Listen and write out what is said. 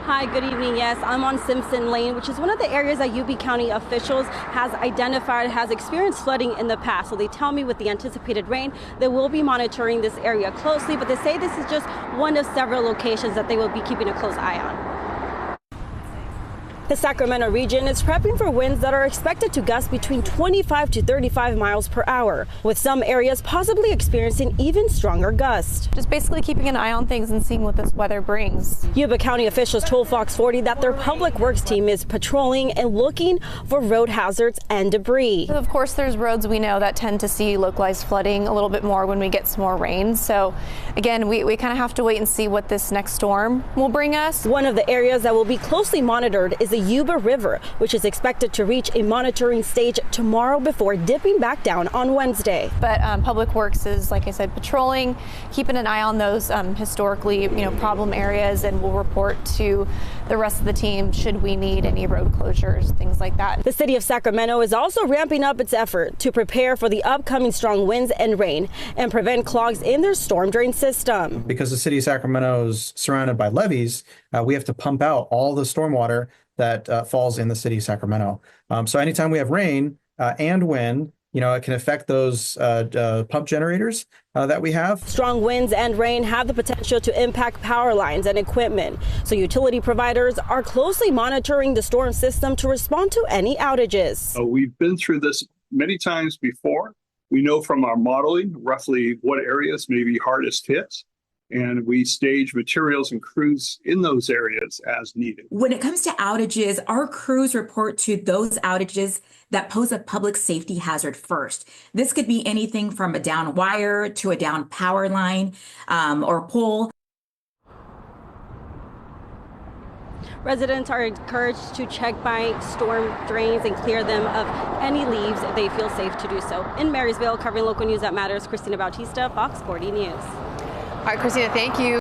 Hi, good evening. Yes, I'm on Simpson Lane, which is one of the areas that UB County officials has identified has experienced flooding in the past. So they tell me with the anticipated rain, they will be monitoring this area closely, but they say this is just one of several locations that they will be keeping a close eye on. The Sacramento region is prepping for winds that are expected to gust between 25 to 35 miles per hour, with some areas possibly experiencing even stronger gusts. Just basically keeping an eye on things and seeing what this weather brings. Yuba County officials told Fox 40 that their public works team is patrolling and looking for road hazards and debris. Of course, there's roads we know that tend to see localized flooding a little bit more when we get some more rain. So again, we kind of have to wait and see what this next storm will bring us. One of the areas that will be closely monitored is the Yuba River, which is expected to reach a monitoring stage tomorrow before dipping back down on Wednesday. But Public Works is, like I said, patrolling, keeping an eye on those historically, problem areas, and will report to the rest of the team should we need any road closures, things like that. The city of Sacramento is also ramping up its effort to prepare for the upcoming strong winds and rain and prevent clogs in their storm drain system. Because the city of Sacramento is surrounded by levees, we have to pump out all the stormwater that falls in the city of Sacramento. So anytime we have rain and wind, it can affect those pump generators that we have. Strong winds and rain have the potential to impact power lines and equipment. So utility providers are closely monitoring the storm system to respond to any outages. We've been through this many times before. We know from our modeling roughly what areas may be hardest hit, and we stage materials and crews in those areas as needed. When it comes to outages, our crews report to those outages that pose a public safety hazard first. This could be anything from a down wire to a down power line or pole. Residents are encouraged to check by storm drains and clear them of any leaves if they feel safe to do so. In Marysville, covering local news that matters, Christina Bautista, Fox 40 News. All right, Christina, thank you.